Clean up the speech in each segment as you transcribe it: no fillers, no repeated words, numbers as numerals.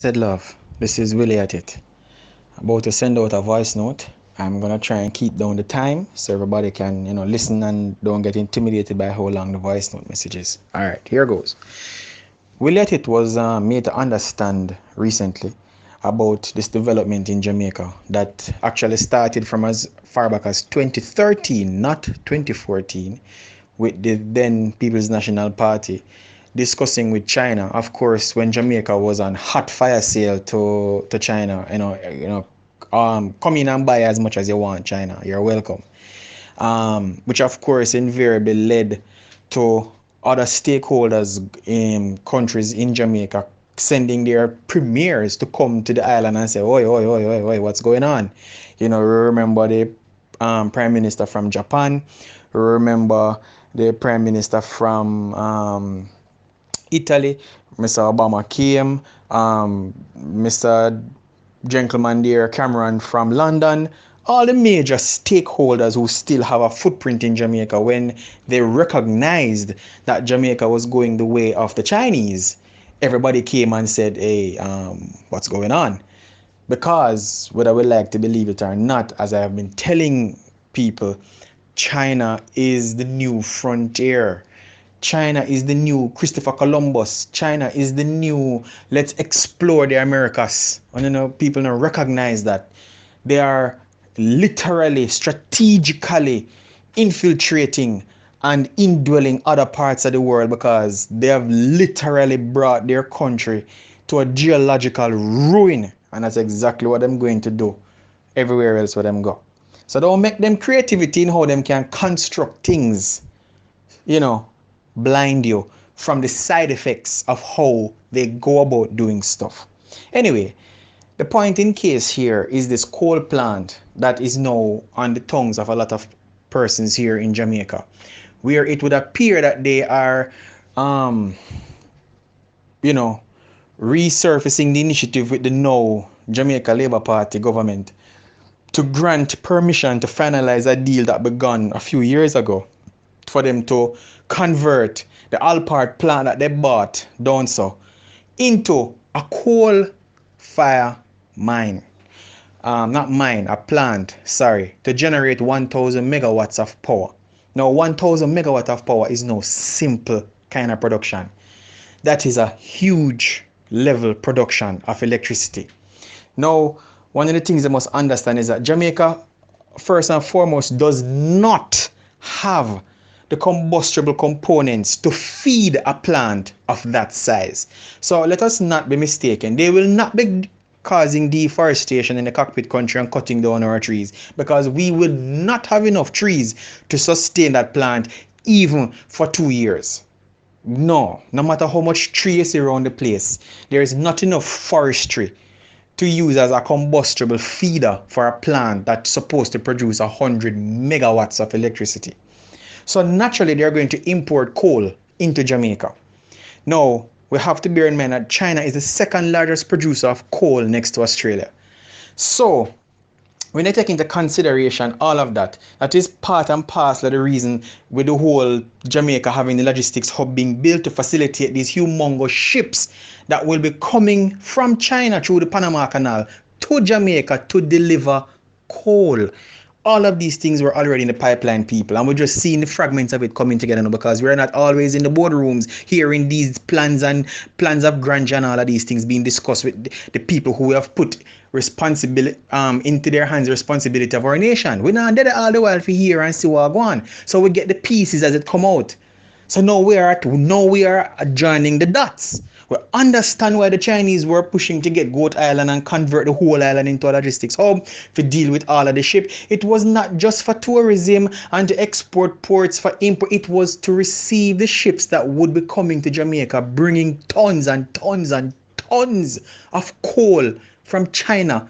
Said love, this is Willie at it. About to send out a voice note. I'm gonna try and keep down the time so everybody can, listen and don't get intimidated by how long the voice note message is. Alright, here goes. Willie at it was made to understand recently about this development in Jamaica that actually started from as far back as 2013, not 2014, with the then People's National Party discussing with China. Of course, when Jamaica was on hot fire sale to China, come in and buy as much as you want, China. You're welcome. Which of course invariably led to other stakeholders in countries in Jamaica sending their premiers to come to the island and say, oi, oi, oi, oi, oi, what's going on? Remember the prime minister from Japan, remember the prime minister from Italy, Mr. Obama came, Mr. Gentleman there, Cameron from London, all the major stakeholders who still have a footprint in Jamaica when they recognized that Jamaica was going the way of the Chinese, everybody came and said, hey, what's going on? Because whether we like to believe it or not, as I have been telling people, China is the new frontier. China is the new Christopher Columbus. China is the new let's explore the Americas. And people now recognize that they are literally, strategically infiltrating and indwelling other parts of the world because they have literally brought their country to a geological ruin. And that's exactly what I'm going to do everywhere else where them go. So don't make them creativity in how them can construct things, blind you from the side effects of how they go about doing stuff. Anyway, the point in case here is this coal plant that is now on the tongues of a lot of persons here in Jamaica, where it would appear that they are, resurfacing the initiative with the now Jamaica Labour Party government to grant permission to finalize a deal that began a few years ago for them to convert the Alpart plant that they bought down so into a coal fire mine. Not mine, a plant, sorry, to generate 1,000 megawatts of power. Now, 1,000 megawatts of power is no simple kind of production. That is a huge level production of electricity. Now, one of the things you must understand is that Jamaica, first and foremost, does not have the combustible components to feed a plant of that size. So let us not be mistaken. They will not be causing deforestation in the cockpit country and cutting down our trees because we will not have enough trees to sustain that plant even for 2 years. No matter how much trees around the place, there is not enough forestry to use as a combustible feeder for a plant that's supposed to produce 100 megawatts of electricity. So naturally, they're going to import coal into Jamaica. Now, we have to bear in mind that China is the second largest producer of coal next to Australia. So, when they take into consideration all of that, that is part and parcel of the reason with the whole Jamaica having the logistics hub being built to facilitate these humongous ships that will be coming from China through the Panama Canal to Jamaica to deliver coal. All of these things were already in the pipeline, people, and we're just seeing the fragments of it coming together now because we're not always in the boardrooms hearing these plans of grandeur and all of these things being discussed with the people who have put responsibility into their hands, responsibility of our nation. We're not there all the while for hear and see what go on. So we get the pieces as it come out. So now we are joining the dots. We understand why the Chinese were pushing to get Goat Island and convert the whole island into a logistics hub to deal with all of the ship. It was not just for tourism and to export ports for import. It was to receive the ships that would be coming to Jamaica, bringing tons and tons and tons of coal from China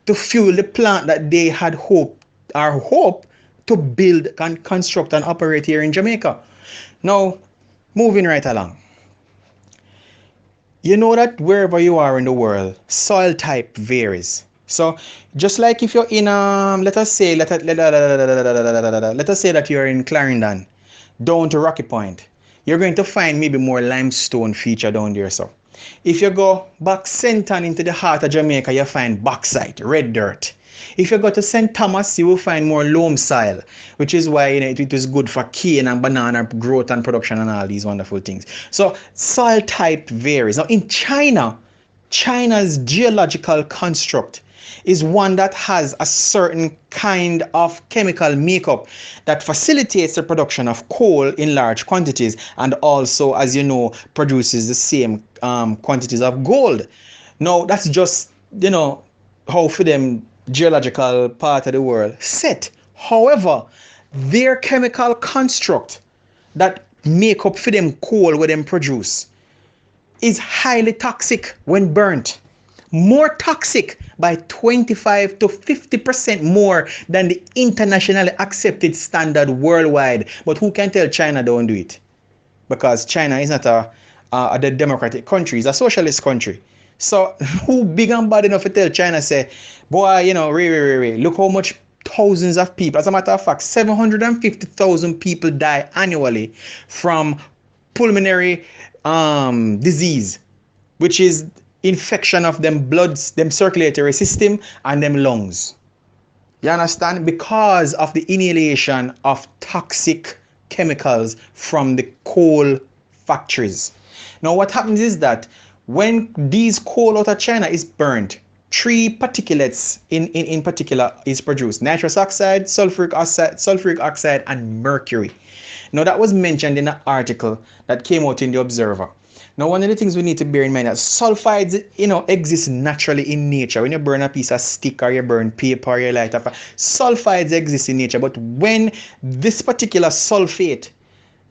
to fuel the plant that they had hope to build and construct and operate here in Jamaica. Now, moving right along. You know that wherever you are in the world, soil type varies. So just like if you're in let us say that you're in Clarendon, down to Rocky Point, you're going to find maybe more limestone feature down there. So If you go back center into the heart of Jamaica, you find bauxite, red dirt. If you go to St. Thomas, you will find more loam soil, which is why it is good for cane and banana growth and production and all these wonderful things. So soil type varies. Now in China, China's geological construct is one that has a certain kind of chemical makeup that facilitates the production of coal in large quantities, and also, as you know, produces the same quantities of gold. Now that's just, how for them geological part of the world set. However, their chemical construct that make up for them coal where them produce is highly toxic when burnt. More toxic by 25 to 50% more than the internationally accepted standard worldwide. But who can tell China don't do it? Because China is not a democratic country, it's a socialist country. So who big and bad enough to tell China, say, boy, look how much thousands of people, as a matter of fact, 750,000 people die annually from pulmonary disease, which is infection of them bloods, them circulatory system and them lungs. You understand? Because of the inhalation of toxic chemicals from the coal factories. Now what happens is that when these coal out of China is burnt, three particulates in particular is produced: nitrous oxide, sulfuric oxide, and mercury. Now that was mentioned in an article that came out in the Observer. Now, one of the things we need to bear in mind is sulfides, exist naturally in nature. When you burn a piece of stick or you burn paper or you light up, sulfides exist in nature. But when this particular sulfate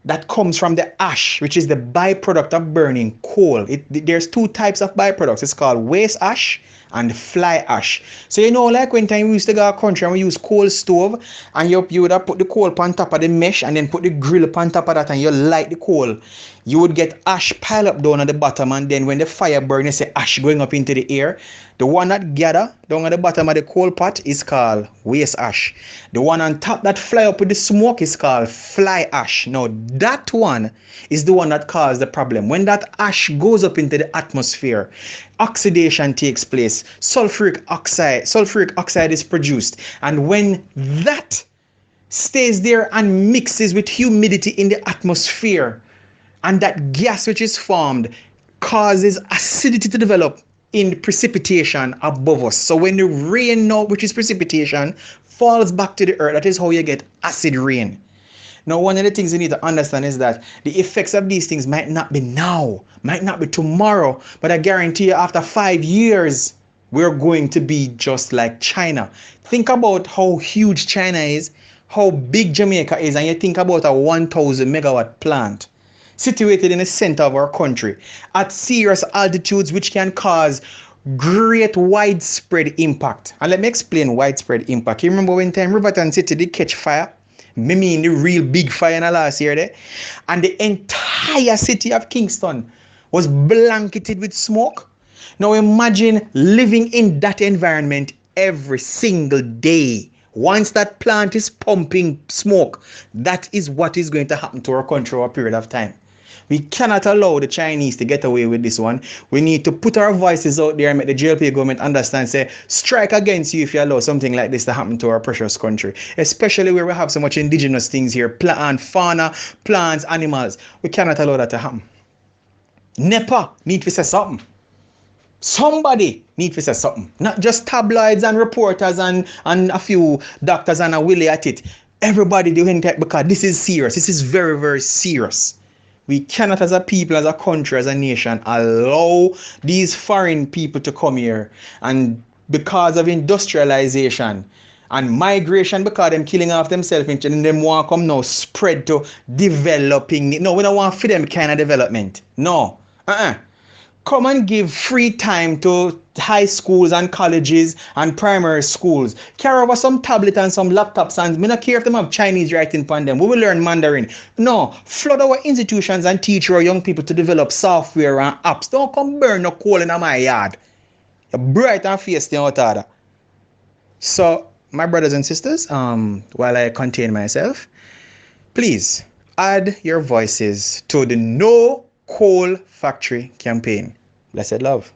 that comes from the ash, which is the byproduct of burning coal, there's two types of byproducts. It's called waste ash and fly ash. So like when time we used to go to a country and we use coal stove, and you would have put the coal on top of the mesh and then put the grill on top of that and you light the coal. You would get ash pile up down at the bottom, and then when the fire burns, you see ash going up into the air. The one that gather down at the bottom of the coal pot is called waste ash. The one on top that fly up with the smoke is called fly ash. Now that one is the one that causes the problem. When that ash goes up into the atmosphere, oxidation takes place. Sulfuric oxide is produced, and when that stays there and mixes with humidity in the atmosphere, and that gas which is formed causes acidity to develop in precipitation above us. So when the rain now, which is precipitation, falls back to the earth, that is how you get acid rain. Now, one of the things you need to understand is that the effects of these things might not be now, might not be tomorrow, but I guarantee you after 5 years, we're going to be just like China. Think about how huge China is, how big Jamaica is, and you think about a 1,000 megawatt plant situated in the center of our country at serious altitudes, which can cause great widespread impact. And let me explain widespread impact. You remember when time Riverton City did catch fire? Me mean the real big fire in the last year there, and the entire city of Kingston was blanketed with smoke. Now imagine living in that environment every single day. Once that plant is pumping smoke, that is what is going to happen to our country over a period of time. We cannot allow the Chinese to get away with this one. We need to put our voices out there and make the JLP government understand, say, strike against you if you allow something like this to happen to our precious country, especially where we have so much indigenous things here, plant, fauna, plants, animals. We cannot allow that to happen. NEPA need to say something. Somebody need to say something. Not just tabloids and reporters and a few doctors and a willy at it. Everybody doing that, because this is serious. This is very, very serious. We cannot, as a people, as a country, as a nation, allow these foreign people to come here, and because of industrialization and migration, because them killing off themselves and them want to come now spread to developing. No, we don't want for them kind of development. No. Come and give free time to high schools and colleges and primary schools. Carry over some tablet and some laptops, and we don't care if them have Chinese writing upon them. We will learn Mandarin. No, flood our institutions and teach our young people to develop software and apps. Don't come burn no coal in my yard. You're bright and feisty out there. So, my brothers and sisters, while I contain myself, please add your voices to the No Coal Factory campaign. Blessed love.